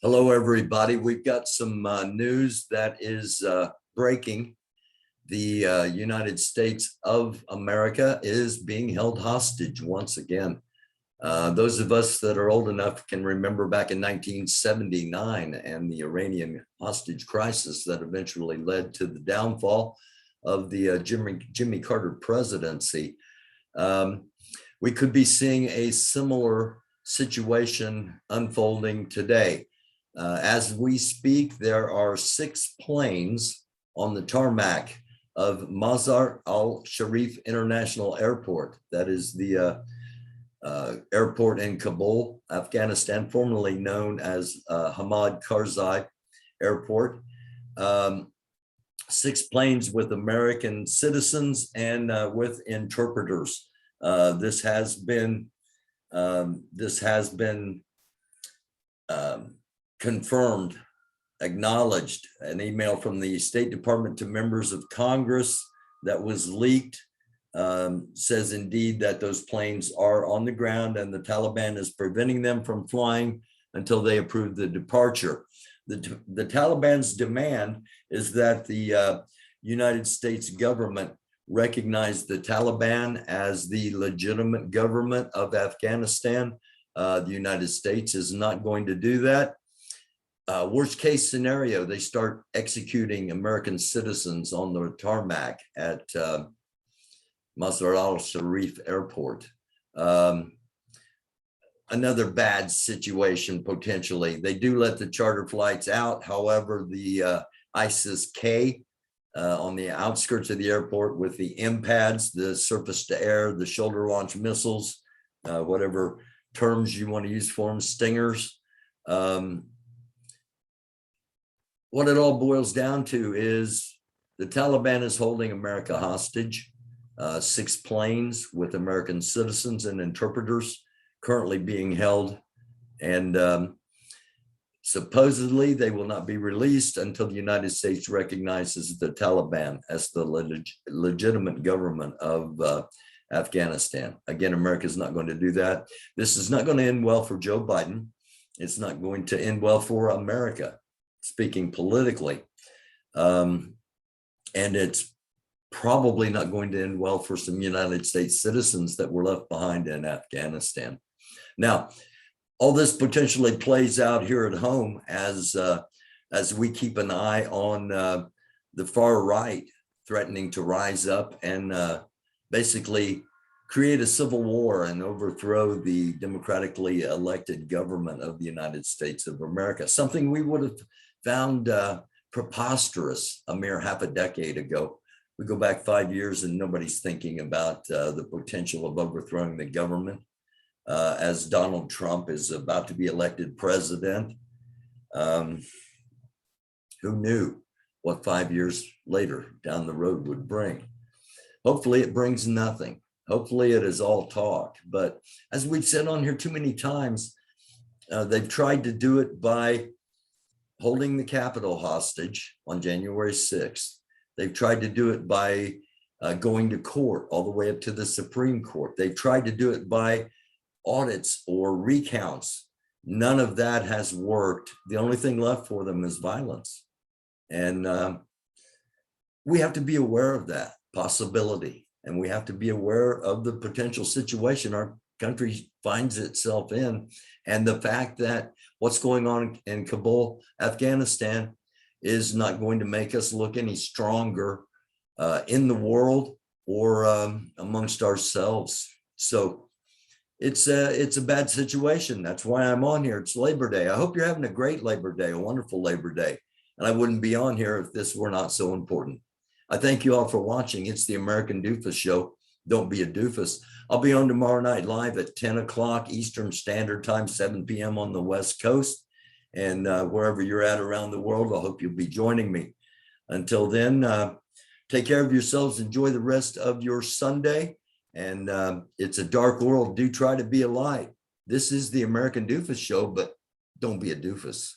Hello, everybody. We've got some news that is breaking. The United States of America is being held hostage once again. Those of us that are old enough can remember back in 1979 and the Iranian hostage crisis that eventually led to the downfall of the Jimmy Carter presidency. We could be seeing a similar situation unfolding today. As we speak, there are 6 planes on the tarmac of Mazar al-Sharif International Airport. That is the airport in Kabul, Afghanistan, formerly known as Hamid Karzai Airport. 6 planes with American citizens and with interpreters. This has been confirmed, acknowledged. An email from the State Department to members of Congress that was leaked says indeed that those planes are on the ground and the Taliban is preventing them from flying until they approve the departure. The Taliban's demand is that the United States government recognize the Taliban as the legitimate government of Afghanistan. The United States is not going to do that. Worst case scenario, they start executing American citizens on the tarmac at Mazar al-Sharif Airport. Another bad situation potentially. They do let the charter flights out. However, the ISIS-K on the outskirts of the airport with the M-pads, the surface to air, the shoulder launch missiles, whatever terms you want to use for them, stingers. What it all boils down to is the Taliban is holding America hostage. 6 planes with American citizens and interpreters currently being held. And supposedly they will not be released until the United States recognizes the Taliban as the legitimate government of Afghanistan. Again, America is not going to do that. This is not going to end well for Joe Biden. It's not going to end well for America, speaking politically. And it's probably not going to end well for some United States citizens that were left behind in Afghanistan. Now, all this potentially plays out here at home as we keep an eye on the far right threatening to rise up and basically create a civil war and overthrow the democratically elected government of the United States of America, something we would have found preposterous a mere half a decade ago. We go back 5 years and nobody's thinking about the potential of overthrowing the government as Donald Trump is about to be elected president. Who knew what 5 years later down the road would bring? Hopefully it brings nothing. Hopefully it is all talk. But as we've said on here too many times, they've tried to do it by holding the Capitol hostage on January 6th. They've tried to do it by going to court all the way up to the Supreme Court. They've tried to do it by audits or recounts. None of that has worked. The only thing left for them is violence. And we have to be aware of that possibility. And we have to be aware of the potential situation our country finds itself in. And the fact that what's going on in Kabul, Afghanistan, is not going to make us look any stronger in the world or amongst ourselves. So it's a bad situation. That's why I'm on here. It's Labor Day. I hope you're having a great Labor Day, a wonderful Labor Day. And I wouldn't be on here if this were not so important. I thank you all for watching. It's the American Doofus Show. Don't be a doofus. I'll be on tomorrow night live at 10 o'clock Eastern Standard Time, 7 p.m. on the West Coast. And wherever you're at around the world, I hope you'll be joining me. Until then, take care of yourselves. Enjoy the rest of your Sunday. And it's a dark world. Do try to be a light. This is the American Doofus Show, but don't be a doofus.